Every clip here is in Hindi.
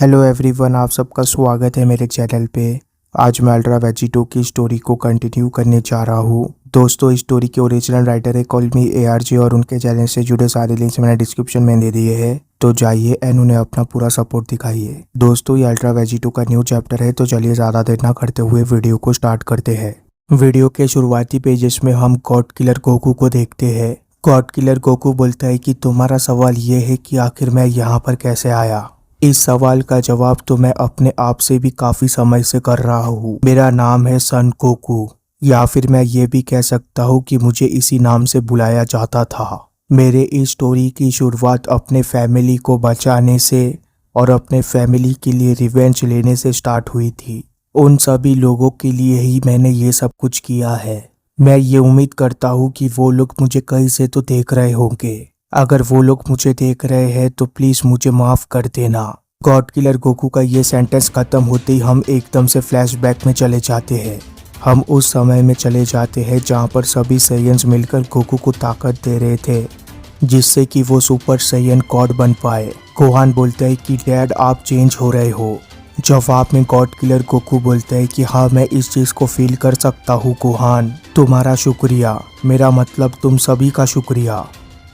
हेलो एवरीवन, आप सबका स्वागत है मेरे चैनल पे। आज मैं अल्ट्रा वेजिटो की स्टोरी को कंटिन्यू करने जा रहा हूँ। दोस्तों, इस स्टोरी के ओरिजिनल राइटर है कॉल मी ARJ और उनके चैनल से जुड़े सारे लिंक्स मैंने डिस्क्रिप्शन में दे दिए हैं, तो जाइए एंड उन्हें अपना पूरा सपोर्ट दिखाइए। दोस्तों, ये अल्ट्रा वेजिटो का न्यू चैप्टर है, तो चलिए ज़्यादा देर ना करते हुए वीडियो को स्टार्ट करते हैं। वीडियो के शुरुआती पेजेस में हम गॉड किलर गोकू को देखते हैं। गॉड किलर गोकू बोलता है कि तुम्हारा सवाल ये है कि आखिर मैं यहाँ पर कैसे आया। इस सवाल का जवाब तो मैं अपने आप से भी काफी समय से कर रहा हूँ। मेरा नाम है सन गोकू, या फिर मैं ये भी कह सकता हूँ कि मुझे इसी नाम से बुलाया जाता था। मेरे इस स्टोरी की शुरुआत अपने फैमिली को बचाने से और अपने फैमिली के लिए रिवेंज लेने से स्टार्ट हुई थी। उन सभी लोगों के लिए ही मैंने ये सब कुछ किया है। मैं ये उम्मीद करता हूँ कि वो लोग मुझे कहीं से तो देख रहे होंगे। अगर वो लोग मुझे देख रहे हैं तो प्लीज मुझे माफ कर देना। गॉड किलर गोकू का ये सेंटेंस खत्म होते ही हम एकदम से फ्लैशबैक में चले जाते हैं। हम उस समय में चले जाते हैं जहाँ पर सभी सैयन्स मिलकर गोकू को ताकत दे रहे थे, जिससे कि वो सुपर सैयन गॉड बन पाए। गोहान बोलता है कि डैड, आप चेंज हो रहे हो। जवाब में गॉड किलर गोकू बोलता है कि हाँ, मैं इस चीज को फील कर सकता हूँ गोहान। तुम्हारा शुक्रिया, मेरा मतलब तुम सभी का शुक्रिया।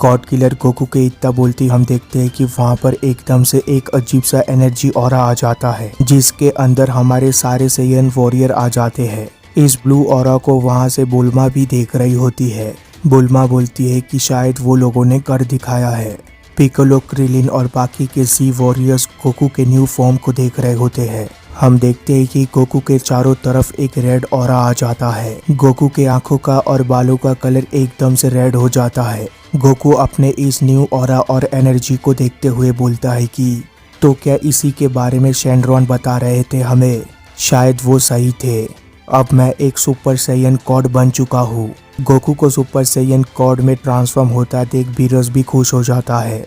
गॉड किलर गोकू के इतना बोलते ही हम देखते हैं कि वहाँ पर एकदम से एक अजीब सा एनर्जी ऑरा आ जाता है, जिसके अंदर हमारे सारे सैयन वॉरियर आ जाते हैं। इस ब्लू ऑरा को वहाँ से बुल्मा भी देख रही होती है। बुल्मा बोलती है कि शायद वो लोगों ने कर दिखाया है। पिकोलो, क्रिलिन और बाकी के सी वॉरियर्स गोकू के न्यू फॉर्म को देख रहे होते हैं। हम देखते हैं कि गोकू के चारों तरफ एक रेड ऑरा आ जाता है। गोकू के आंखों का और बालों का कलर एकदम से रेड हो जाता है। गोकू अपने इस न्यू ऑरा और एनर्जी को देखते हुए बोलता है कि तो क्या इसी के बारे में शेनरॉन बता रहे थे हमें? शायद वो सही थे। अब मैं एक सुपर सैयन गॉड बन चुका हूँ। गोकू को सुपर सैयन गॉड में ट्रांसफॉर्म होता देख बीरस भी खुश हो जाता है।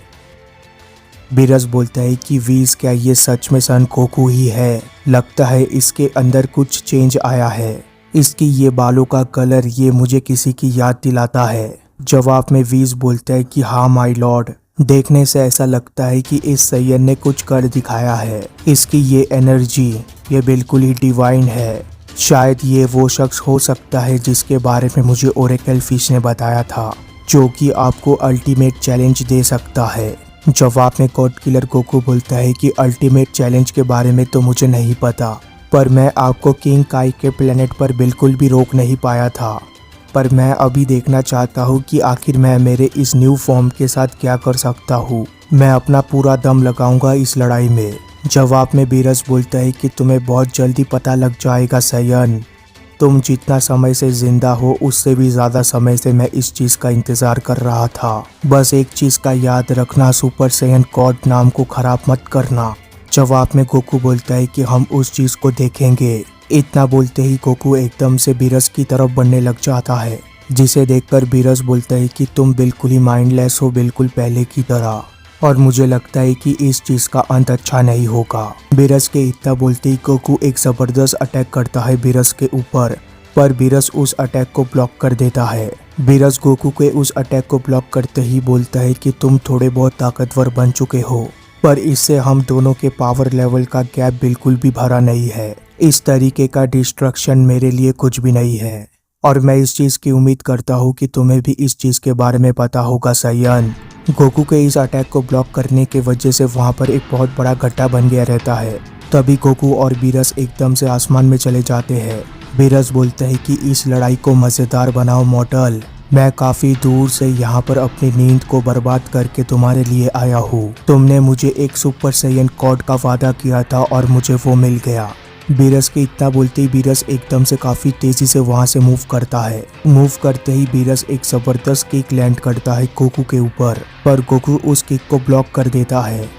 बीरस बोलता है कि वीज, क्या ये सच में सन गोकू ही है? लगता है इसके अंदर कुछ चेंज आया है। इसकी ये बालों का कलर ये मुझे किसी की याद दिलाता है। जवाब में वीज बोलता है कि हाँ माय लॉर्ड, देखने से ऐसा लगता है कि इस सैयन ने कुछ कर दिखाया है। इसकी ये एनर्जी ये बिल्कुल ही डिवाइन है। शायद ये वो शख्स हो सकता है जिसके बारे में मुझे ओरेकल फिश ने बताया था, जो कि आपको अल्टीमेट चैलेंज दे सकता है। जवाब में गॉड किलर गोकू बोलता है कि अल्टीमेट चैलेंज के बारे में तो मुझे नहीं पता, पर मैं आपको किंग काई के प्लेनेट पर बिल्कुल भी रोक नहीं पाया था। पर मैं अभी देखना चाहता हूँ कि आखिर मैं मेरे इस न्यू फॉर्म के साथ क्या कर सकता हूँ। मैं अपना पूरा दम लगाऊंगा इस लड़ाई में। जवाब में बीरस बोलता है कि तुम्हें बहुत जल्दी पता लग जाएगा सैयन। तुम जितना समय से जिंदा हो उससे भी ज्यादा समय से मैं इस चीज का इंतजार कर रहा था। बस एक चीज का याद रखना, सुपर सैयन गॉड नाम को खराब मत करना। जवाब में गोकू बोलता है कि हम उस चीज को देखेंगे। इतना बोलते ही गोकू एकदम से बीरस की तरफ बढ़ने लग जाता है, जिसे देखकर बीरस बोलता है कि तुम बिल्कुल ही माइंडलेस हो, बिल्कुल पहले की तरह, और मुझे लगता है कि इस चीज का अंत अच्छा नहीं होगा। बीरस के इतना बोलते ही गोकू एक जबरदस्त अटैक करता है बीरस के ऊपर, पर बीरस उस अटैक को ब्लॉक कर देता है। बीरस गोकू के उस अटैक को ब्लॉक करते ही बोलता है कि तुम थोड़े बहुत ताकतवर बन चुके हो, पर इससे हम दोनों के पावर लेवल का गैप बिल्कुल भी भरा नहीं है। इस तरीके का डिस्ट्रक्शन मेरे लिए कुछ भी नहीं है, और मैं इस चीज की उम्मीद करता हूँ कि तुम्हें भी इस चीज के बारे में पता होगा सैयन। गोकू के इस अटैक को ब्लॉक करने के वजह से वहाँ पर एक बहुत बड़ा गड्ढा बन गया रहता है। तभी गोकू और बीरस एकदम से आसमान में चले जाते हैं। बीरस बोलता है कि इस लड़ाई को मजेदार बनाओ मॉडल। मैं काफी दूर से यहाँ पर अपनी नींद को बर्बाद करके तुम्हारे लिए आया हूँ। तुमने मुझे एक सुपर सैयन गॉड का वादा किया था और मुझे वो मिल गया। बीरस के इतना बोलते ही बीरस एकदम से काफी तेजी से वहां से मूव करता है। मूव करते ही बीरस एक जबरदस्त किक लैंड करता है गोकू के ऊपर, पर गोकू उस किक को ब्लॉक कर देता है।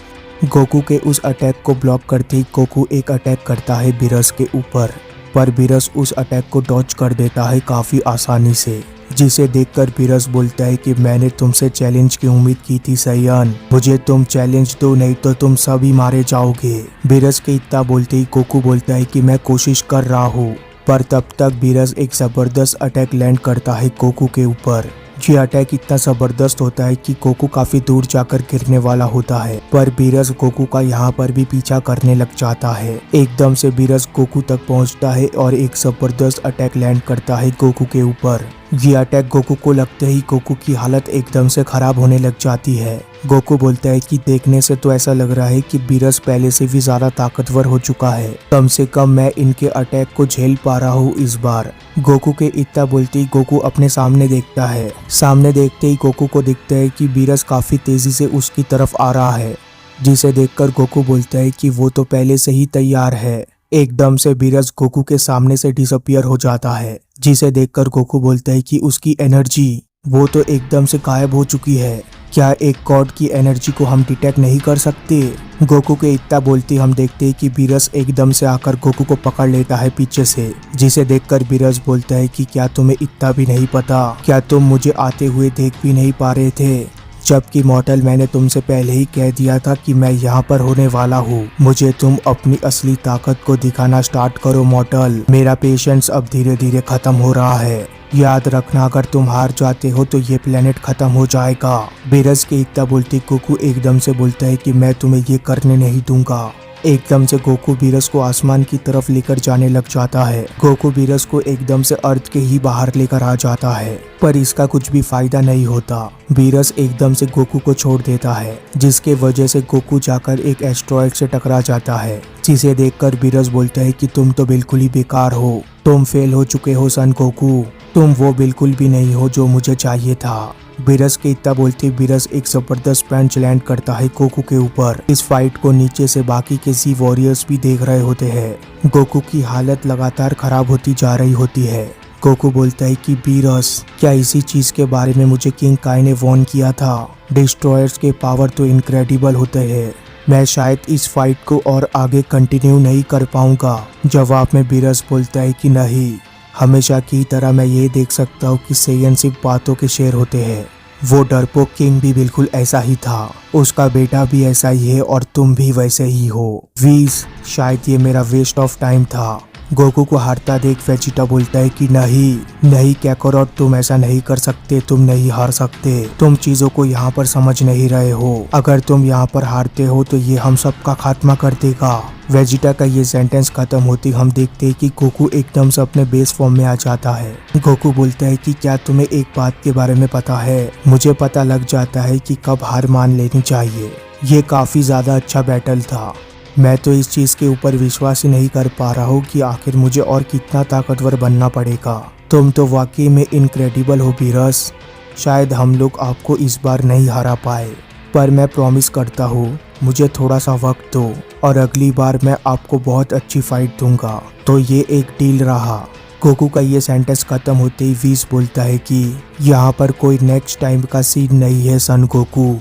गोकू के उस अटैक को ब्लॉक करते ही गोकू एक अटैक करता है बीरस के ऊपर, पर बीरस उस अटैक को डॉज कर देता है काफी आसानी से, जिसे देखकर बीरस बोलता है कि मैंने तुमसे चैलेंज की उम्मीद की थी सैयन, मुझे तुम चैलेंज दो नहीं तो तुम सभी मारे जाओगे। बीरस के इतना बोलते ही गोकू बोलता है कि मैं कोशिश कर रहा हूँ, पर तब तक बीरस एक जबरदस्त अटैक लैंड करता है गोकू के ऊपर, ये अटैक इतना जबरदस्त होता है कि गोकू काफी दूर जाकर गिरने वाला होता है, पर बीरस गोकू का यहाँ पर भी पीछा करने लग जाता है। एकदम से बीरस गोकू तक पहुँचता है और एक जबरदस्त अटैक लैंड करता है गोकू के ऊपर। ये अटैक गोकू को लगते ही गोकू की हालत एकदम से खराब होने लग जाती है। गोकू बोलता है कि देखने से तो ऐसा लग रहा है कि बीरस पहले से भी ज्यादा ताकतवर हो चुका है, कम से कम मैं इनके अटैक को झेल पा रहा हूँ इस बार। गोकू के इतना बोलते ही गोकू अपने सामने देखता है। सामने देखते ही गोकू को दिखता है कि बीरस काफी तेजी से उसकी तरफ आ रहा है, जिसे देखकर गोकू बोलता है कि वो तो पहले से ही तैयार है। एकदम से बीरस गोकू के सामने से डिसअपियर हो जाता है, जिसे देखकर गोकू बोलता है कि उसकी एनर्जी वो तो एकदम से गायब हो चुकी है। क्या एक गॉड की एनर्जी को हम डिटेक्ट नहीं कर सकते? गोकू के इतना बोलते हम देखते हैं कि बीरस एकदम से आकर गोकू को पकड़ लेता है पीछे से, जिसे देखकर बीरस बोलता है कि क्या तुम्हें इतना भी नहीं पता? क्या तुम मुझे आते हुए देख भी नहीं पा रहे थे? जबकि मॉडल मैंने तुमसे पहले ही कह दिया था कि मैं यहाँ पर होने वाला हूँ। मुझे तुम अपनी असली ताकत को दिखाना स्टार्ट करो मॉडल। मेरा पेशेंस अब धीरे धीरे खत्म हो रहा है। याद रखना, अगर तुम हार जाते हो तो ये प्लेनेट खत्म हो जाएगा। बीरस के इतना बोलते गोकू एकदम से बोलता है कि मैं तुम्हें ये करने नहीं दूंगा। एकदम से गोकू बीरस को आसमान की तरफ लेकर जाने लग जाता है। गोकू बीरस को एकदम से अर्थ के ही बाहर लेकर आ जाता है, पर इसका कुछ भी फायदा नहीं होता। बीरस एकदम से गोकू को छोड़ देता है, जिसके वजह से गोकू जाकर एक एस्ट्रॉयड से टकरा जाता है, जिसे देखकर बीरस बोलता है कि तुम तो बिल्कुल ही बेकार हो। तुम फेल हो चुके हो सन गोकू। तुम वो बिल्कुल भी नहीं हो जो मुझे चाहिए था। बीरस के इतना बोलते बीरस एक जबरदस्त पंच लैंड करता है गोकू के ऊपर। इस फाइट को नीचे से बाकी के जी वॉरियर्स भी देख रहे होते हैं। गोकू की हालत लगातार खराब होती जा रही होती है। गोकू बोलता है कि बीरस, क्या इसी चीज के बारे में मुझे किंग काई ने वॉर्न किया था? डिस्ट्रॉयर्स के पावर तो इनक्रेडिबल होते हैं। मैं शायद इस फाइट को और आगे कंटिन्यू नहीं कर पाऊंगा। जवाब में बीरस बोलता है कि नहीं, हमेशा की तरह मैं ये देख सकता हूँ कि सेयन सिर्फ बातों के शेर होते हैं। वो डरपोक किंग भी बिल्कुल ऐसा ही था, उसका बेटा भी ऐसा ही है और तुम भी वैसे ही हो। वीज, शायद ये मेरा वेस्ट ऑफ टाइम था। गोकू को हारता देख वेजिटा बोलता है कि नहीं कैकारोट, तुम ऐसा नहीं कर सकते, तुम नहीं हार सकते। तुम चीजों को यहाँ पर समझ नहीं रहे हो। अगर तुम यहाँ पर हारते हो तो ये हम सबका खात्मा कर देगा। वेजिटा का ये सेंटेंस खत्म होती हम देखते हैं कि गोकू एकदम से अपने बेस फॉर्म में आ जाता है। गोकू बोलता है कि क्या तुम्हें एक बात के बारे में पता है? मुझे पता लग जाता है कि कब हार मान लेनी चाहिए। ये काफी ज्यादा अच्छा बैटल था। मैं तो इस चीज के ऊपर विश्वास ही नहीं कर पा रहा हूँ कि आखिर मुझे और कितना ताकतवर बनना पड़ेगा। तुम तो वाकई में इनक्रेडिबल हो बीरस। शायद हम लोग आपको इस बार नहीं हरा पाए, पर मैं प्रॉमिस करता हूँ मुझे थोड़ा सा वक्त दो और अगली बार मैं आपको बहुत अच्छी फाइट दूंगा। तो ये एक डील रहा। गोकू का ये सेंटेंस खत्म होते ही वीज बोलता है कि यहाँ पर कोई नेक्स्ट टाइम का सीन नहीं है सन गोकू।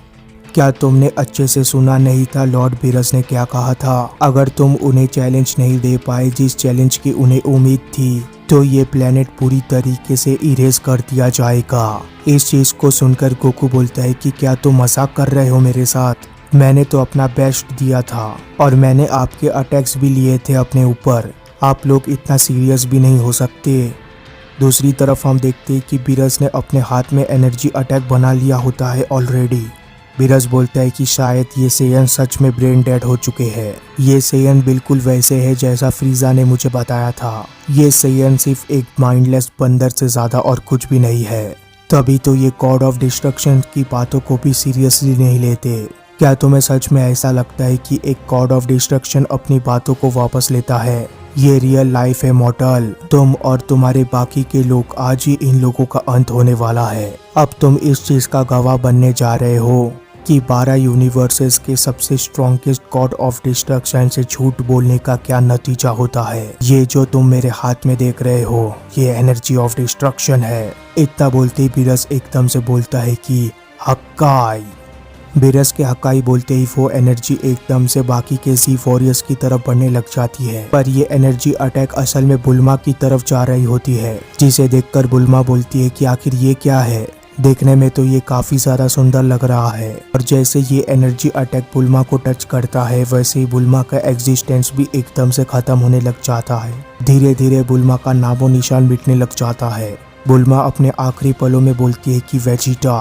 क्या तुमने अच्छे से सुना नहीं था लॉर्ड बीरस ने क्या कहा था? अगर तुम उन्हें चैलेंज नहीं दे पाए जिस चैलेंज की उन्हें उम्मीद थी, तो ये प्लेनेट पूरी तरीके से इरेज कर दिया जाएगा। इस चीज को सुनकर गोकू बोलता है कि क्या तुम मजाक कर रहे हो मेरे साथ? मैंने तो अपना बेस्ट दिया था और मैंने आपके अटैक्स भी लिए थे अपने ऊपर। आप लोग इतना सीरियस भी नहीं हो सकते। दूसरी तरफ हम देखते हैं कि बीरस ने अपने हाथ में एनर्जी अटैक बना लिया होता है ऑलरेडी। बीरस बोलता है कि शायद ये सेयन सच में ब्रेन डेड हो चुके हैं। ये सेयन बिल्कुल वैसे है जैसा फ्रीजा ने मुझे बताया था। ये सेयन सिर्फ एक माइंडलेस बंदर से ज्यादा और कुछ भी नहीं है। तभी तो ये गॉड ऑफ डिस्ट्रक्शन की बातों को भी सीरियसली नहीं लेते। क्या तुम्हें सच में ऐसा लगता है कि एक गॉड ऑफ डिस्ट्रक्शन अपनी बातों को वापस लेता है? ये रियल लाइफ है मॉर्टल। तुम और तुम्हारे बाकी के लोग, आज ही इन लोगों का अंत होने वाला है। अब तुम इस चीज का गवाह बनने जा रहे हो कि 12 यूनिवर्सेस के सबसे स्ट्रॉन्गेस्ट गॉड ऑफ डिस्ट्रक्शन से झूठ बोलने का क्या नतीजा होता है। ये जो तुम मेरे हाथ में देख रहे हो, ये एनर्जी ऑफ डिस्ट्रक्शन है। इतना बोलते ही बीरस एकदम से बोलता है कि हक्काई। बीरस के हक्काई बोलते ही वो एनर्जी एकदम से बाकी के जी वॉरियर्स की तरफ बढ़ने लग जाती है, पर ये एनर्जी अटैक असल में बुल्मा की तरफ जा रही होती है, जिसे देखकर बुल्मा बोलती है कि आखिर ये क्या है। देखने में तो ये काफी ज्यादा सुंदर लग रहा है। और जैसे ये एनर्जी अटैक बुल्मा को टच करता है, वैसे ही बुल्मा का एग्जिस्टेंस भी एकदम से खत्म होने लग जाता है। धीरे धीरे बुल्मा का नामो निशान मिटने लग जाता है। बुल्मा अपने आखिरी पलों में बोलती है कि वेजिटा,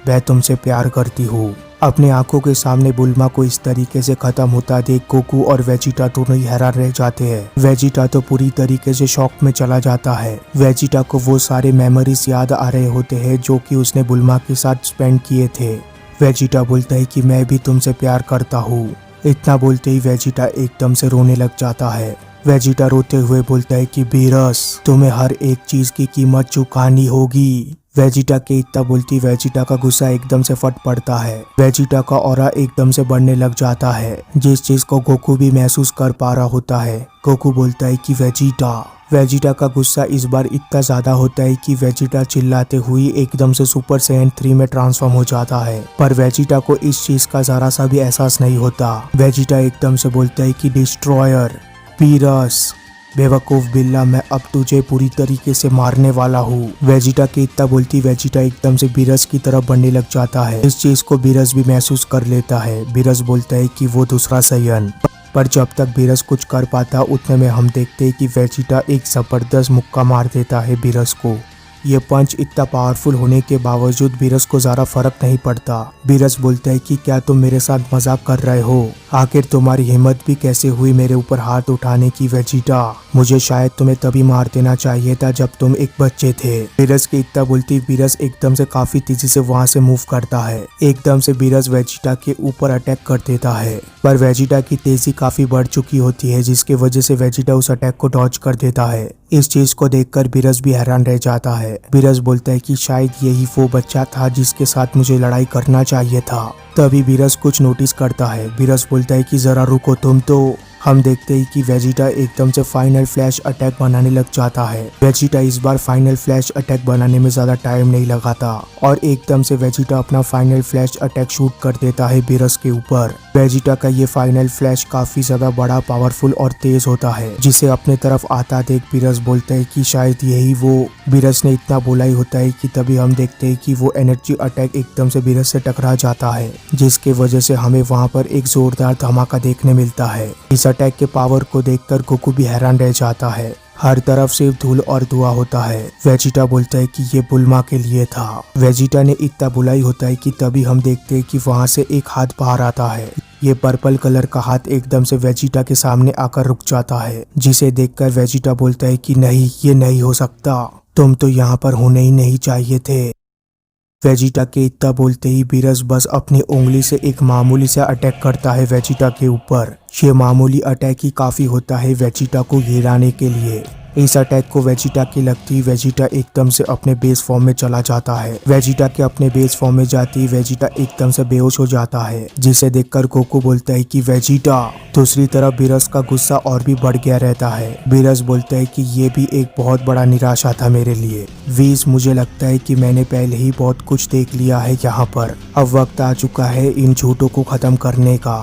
मैं तुमसे प्यार करती हूँ। अपने आंखों के सामने बुल्मा को इस तरीके से खत्म होता देख गोकू और वेजिटा दोनों ही हैरान रह जाते हैं। वेजिटा तो पूरी तरीके से शॉक में चला जाता है। वेजिटा को वो सारे मेमोरीज याद आ रहे होते हैं जो कि उसने बुल्मा के साथ स्पेंड किए थे। वेजिटा बोलता है कि मैं भी तुमसे प्यार करता हूँ। इतना बोलते ही वेजिटा एकदम से रोने लग जाता है। वेजिटा रोते हुए बोलता है कि बीरस, तुम्हें हर एक चीज की कीमत चुकानी होगी। वेजिटा के इतना बोलती वेजिटा का गुस्सा एकदम से फट पड़ता है। वेजिटा का ऑरा एकदम से बढ़ने लग जाता है, जिस चीज को गोकू भी महसूस कर पा रहा होता है। गोकू बोलता है कि वेजिटा का गुस्सा इस बार इतना ज्यादा होता है कि वेजिटा चिल्लाते हुए एकदम से सुपर सैयन 3 में ट्रांसफॉर्म हो जाता है। पर वेजिटा को इस चीज का जरा सा भी एहसास नहीं होता। वेजिटा एकदम से बोलता है कि डिस्ट्रॉयर, बीरस, बेवकूफ बिल्ला, मैं अब तुझे पूरी तरीके से मारने वाला हूँ। वेजिटा की इतना बोलती वेजिटा एकदम से बीरस की तरफ बढ़ने लग जाता है। इस चीज को बीरस भी महसूस कर लेता है। बीरस बोलता है कि वो दूसरा सैयन। पर जब तक बीरस कुछ कर पाता उतने में हम देखते हैं कि वेजिटा एक जबरदस्त मुक्का मार देता है बीरस को। ये पंच इतना पावरफुल होने के बावजूद बीरस को ज़्यादा फर्क नहीं पड़ता। बीरस बोलता है कि क्या तुम मेरे साथ मजाक कर रहे हो? आखिर तुम्हारी हिम्मत भी कैसे हुई मेरे ऊपर हाथ उठाने की वेजिटा? मुझे शायद तुम्हें तभी मार देना चाहिए था जब तुम एक बच्चे थे। बीरस की इतना बोलती बीरस एकदम से काफी तेजी से वहाँ से मूव करता है। एकदम से बीरस वेजिटा के ऊपर अटैक कर देता है, पर वेजिटा की तेजी काफी बढ़ चुकी होती है, जिसके वजह से वेजिटा उस अटैक को डॉज कर देता है। इस चीज को देखकर बीरस भी हैरान रह जाता है। बीरस बोलता है कि शायद यही वो बच्चा था जिसके साथ मुझे लड़ाई करना चाहिए था। तभी बीरस कुछ नोटिस करता है। बीरस बोलता है कि जरा रुको तुम तो। हम देखते ही कि वेजिटा एकदम से फाइनल फ्लैश अटैक बनाने लग जाता है। वेजिटा इस बार फाइनल फ्लैश अटैक बनाने में ज्यादा टाइम नहीं लगाता और एकदम से वेजिटा अपना फाइनल फ्लैश अटैक शूट कर देता है बीरस के ऊपर। वेजिटा का ये फाइनल फ्लैश काफी ज्यादा बड़ा, पावरफुल और तेज होता है, जिसे अपने तरफ आता देख बीरस बोलता है कि शायद यही वो। बीरस ने इतना बोला ही होता है कि तभी हम देखते हैं कि वो एनर्जी अटैक एकदम से बीरस से टकरा जाता है, जिसके वजह से हमें वहाँ पर एक जोरदार धमाका देखने मिलता है। इस अटैक के पावर को देखकर गोकू भी हैरान रह जाता है। हर तरफ सिर्फ धूल और धुआं होता है। वेजिटा बोलता है कि ये बुल्मा के लिए था। वेजिटा ने इतना बुलाई होता है कि तभी हम देखते हैं कि वहाँ से एक हाथ बाहर आता है। ये पर्पल कलर का हाथ एकदम से वेजिटा के सामने आकर रुक जाता है, जिसे देखकर वेजिटा बोलता है कि नहीं, ये नहीं हो सकता, तुम तो यहाँ पर होने ही नहीं चाहिए थे। वेजिटा के इतना बोलते ही बीरस बस अपनी उंगली से एक मामूली सा अटैक करता है वेजिटा के ऊपर। ये मामूली अटैक ही काफी होता है वेजिटा को गिराने के लिए। इस अटैक को वेजिटा की लगती वेजिटा एकदम से अपने बेस फॉर्म में चला जाता है। वेजिटा के अपने बेस फॉर्म में जाती वेजिटा एकदम से बेहोश हो जाता है, जिसे देखकर गोकू बोलता है कि वेजिटा। दूसरी तरफ बीरस का गुस्सा और भी बढ़ गया रहता है। बीरस बोलता है कि ये भी एक बहुत बड़ा निराशा था मेरे लिए। वीज, मुझे लगता है कि मैंने पहले ही बहुत कुछ देख लिया है यहाँ पर। अब वक्त आ चुका है इन झूठों को खत्म करने का।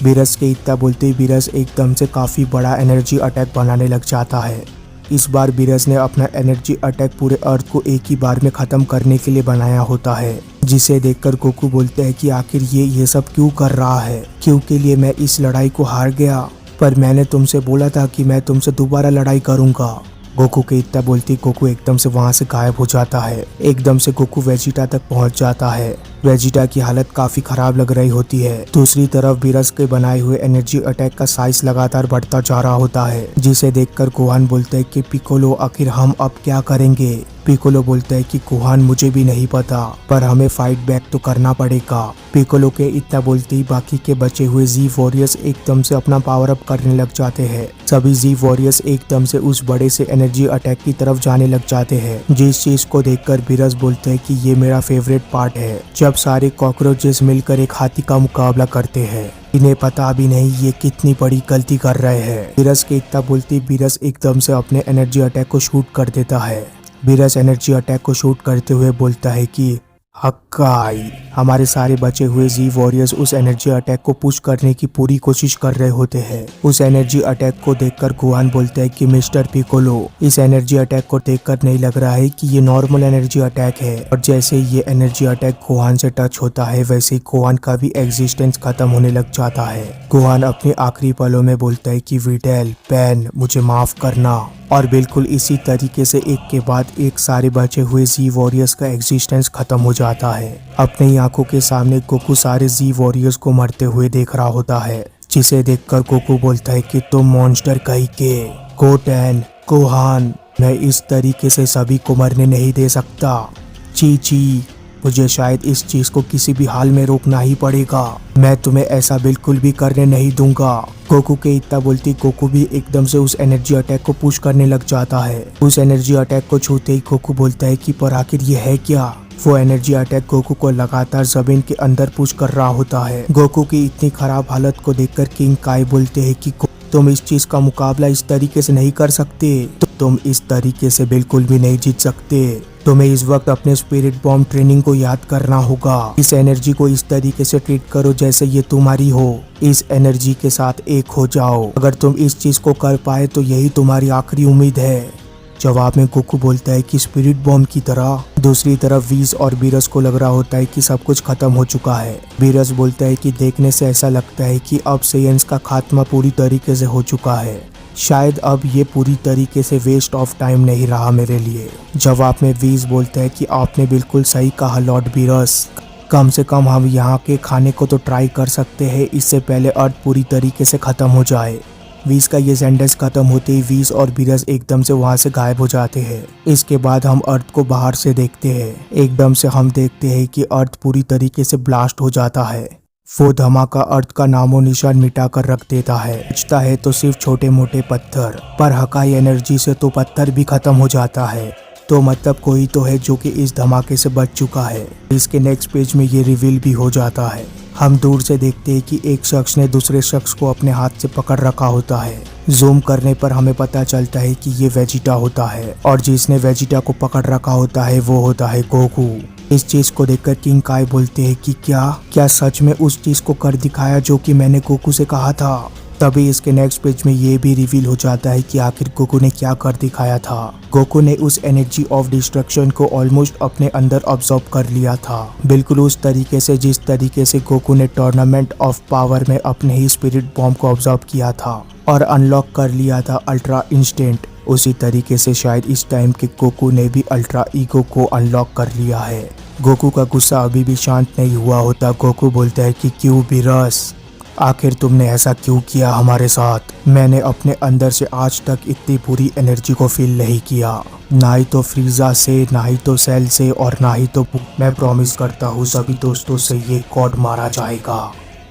बीरस के इतना बोलते ही बीरस एकदम से काफी बड़ा एनर्जी अटैक बनाने लग जाता है। इस बार बीरस ने अपना एनर्जी अटैक पूरे अर्थ को एक ही बार में खत्म करने के लिए बनाया होता है, जिसे देखकर गोकू बोलते हैं कि आखिर ये सब क्यों कर रहा है? क्यों के लिए मैं इस लड़ाई को हार गया? पर मैंने तुमसे बोला था कि मैं तुमसे दोबारा लड़ाई करूंगा। गोकू के इतना बोलती गोकू एकदम से वहां से गायब हो जाता है। एकदम से गोकू वेजिटा तक पहुंच जाता है। वेजिटा की हालत काफी खराब लग रही होती है। दूसरी तरफ बीरस के बनाए हुए एनर्जी अटैक का साइज लगातार बढ़ता जा रहा होता है, जिसे देखकर गोहान बोलता है कि पिकोलो, आखिर हम अब क्या करेंगे? पिकोलो बोलता है कि गोहान, मुझे भी नहीं पता, पर हमें फाइट बैक तो करना पड़ेगा। पिकोलो के इतना बोलते ही बाकी के बचे हुए जी वॉरियर्स एकदम से अपना पावर अप करने लग जाते हैं। सभी जी वॉरियर्स एकदम से उस बड़े से एनर्जी अटैक की तरफ जाने लग जाते हैं, जिस चीज को देखकर बीरस बोलते हैं कि ये मेरा फेवरेट पार्ट है, जब सारे कॉकरोचेस मिलकर एक हाथी का मुकाबला करते हैं। इन्हें पता भी नहीं ये कितनी बड़ी गलती कर रहे हैं। बीरस के इतना बोलते बीरस एकदम से अपने एनर्जी अटैक को शूट कर देता है। बीरस एनर्जी अटैक को शूट करते हुए बोलता है कि हक्काई। हमारे सारे बचे हुए जी वॉरियर्स उस एनर्जी अटैक को पुश करने की पूरी कोशिश कर रहे होते हैं। उस एनर्जी अटैक को देखकर गोहान बोलता है कि मिस्टर पिकोलो, इस एनर्जी अटैक को देखकर नहीं लग रहा है कि ये नॉर्मल एनर्जी अटैक है। और जैसे ये एनर्जी अटैक गोहान से टच होता है, वैसे ही गोहान का भी एग्जिस्टेंस खत्म होने लग जाता है। गोहान अपने आखिरी पलों में बोलता है कि विडेल, पेन, मुझे माफ करना। और बिल्कुल इसी तरीके से एक के बाद एक सारे बचे हुए जी वॉरियर्स का एग्जिस्टेंस खत्म हो जाता है। अपनी आंखों के सामने गोकू सारे जी वॉरियर्स को मरते हुए देख रहा होता है, जिसे देखकर गोकू बोलता है कि तुम मॉन्स्टर कहीं के, गोटेन, गोहान, मैं इस तरीके से सभी को मरने नहीं दे सकता। ची, मुझे शायद इस चीज को किसी भी हाल में रोकना ही पड़ेगा। मैं तुम्हें ऐसा बिल्कुल भी करने नहीं दूंगा। गोकू के इतना बोलती गोकू भी एकदम से उस एनर्जी अटैक को पुश करने लग जाता है। उस एनर्जी अटैक को छूते ही गोकू बोलता है कि पर आखिर ये है क्या। वो एनर्जी अटैक गोकू को लगातार जमीन के अंदर पुश कर रहा होता है। गोकू की इतनी खराब हालत को देखकर किंग काई बोलते हैं कि तुम इस चीज का मुकाबला इस तरीके से नहीं कर सकते, तुम इस तरीके से बिल्कुल भी नहीं जीत सकते। तुम्हें इस वक्त अपने स्पिरिट बॉम्ब ट्रेनिंग को याद करना होगा। इस एनर्जी को इस तरीके से ट्रीट करो जैसे ये तुम्हारी हो। इस एनर्जी के साथ एक हो जाओ। अगर तुम इस चीज को कर पाए तो यही तुम्हारी आखिरी उम्मीद है। जवाब में गोकू बोलता है कि स्पिरिट बॉम्ब की तरह। दूसरी तरफ वीज और बीरस को लग रहा होता है कि सब कुछ खत्म हो चुका है। बीरस बोलता है कि देखने से ऐसा लगता है कि अब सेयंस का खात्मा पूरी तरीके से हो चुका है। शायद अब ये पूरी तरीके से वेस्ट ऑफ टाइम नहीं रहा मेरे लिए। जवाब में वीज बोलता है कि आपने बिल्कुल सही कहा लॉर्ड बीरस, कम से कम हम यहाँ के खाने को तो ट्राई कर सकते हैं, इससे पहले अर्थ पूरी तरीके से खत्म हो जाए। वीज का ये सेंटेंस खत्म होते ही वीज और बीरस एकदम से वहाँ से गायब हो जाते हैं। इसके बाद हम अर्थ को बाहर से देखते हैं। एकदम से हम देखते हैं कि अर्थ पूरी तरीके से ब्लास्ट हो जाता है। वो धमाका अर्थ का नामो निशान मिटा कर रख देता है। बचता है तो सिर्फ छोटे मोटे पत्थर, पर हकाई एनर्जी से तो पत्थर भी खत्म हो जाता है। तो मतलब कोई तो है जो कि इस धमाके से बच चुका है। इसके नेक्स्ट पेज में ये रिवील भी हो जाता है। हम दूर से देखते हैं कि एक शख्स ने दूसरे शख्स को अपने हाथ से पकड़ रखा होता है। जूम करने पर हमें पता चलता है कि ये वेजिटा होता है और जिसने वेजिटा को पकड़ रखा होता है वो होता है गोकू। इस चीज को देखकर किंग काई बोलते हैं कि क्या सच में उस चीज को कर दिखाया जो कि मैंने गोकू से कहा था। तभी इसके नेक्स्ट पेज में ये भी रिवील हो जाता है कि आखिर गोकू ने क्या कर दिखाया था। गोकू ने उस एनर्जी ऑफ डिस्ट्रक्शन को ऑलमोस्ट अपने अंदर ऑब्जर्व कर लिया था, बिल्कुल उस तरीके से जिस तरीके से गोकू ने टूर्नामेंट ऑफ पावर में अपने ही स्पिरिट बॉम्ब को ऑब्जर्व किया था और अनलॉक कर लिया था अल्ट्रा इंस्टेंट। उसी तरीके से शायद इस टाइम के गोकू ने भी अल्ट्रा ईगो को अनलॉक कर लिया है। गोकू का गुस्सा अभी भी शांत नहीं हुआ होता। गोकू बोलता है कि क्यों बीरस, आखिर तुमने ऐसा क्यों किया हमारे साथ। मैंने अपने अंदर से आज तक इतनी बुरी एनर्जी को फील नहीं किया, ना ही तो फ्रीजा से, ना ही तो सेल से और ना ही तो मैं प्रॉमिस करता हूँ सभी दोस्तों से ये गॉड मारा जाएगा।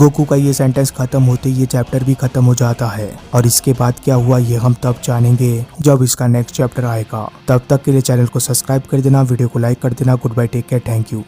गोकू का ये सेंटेंस खत्म होते ये चैप्टर भी खत्म हो जाता है और इसके बाद क्या हुआ ये हम तब जानेंगे जब इसका नेक्स्ट चैप्टर आएगा। तब तक के लिए चैनल को सब्सक्राइब कर देना, वीडियो को लाइक कर देना। Goodbye, take care, thank you.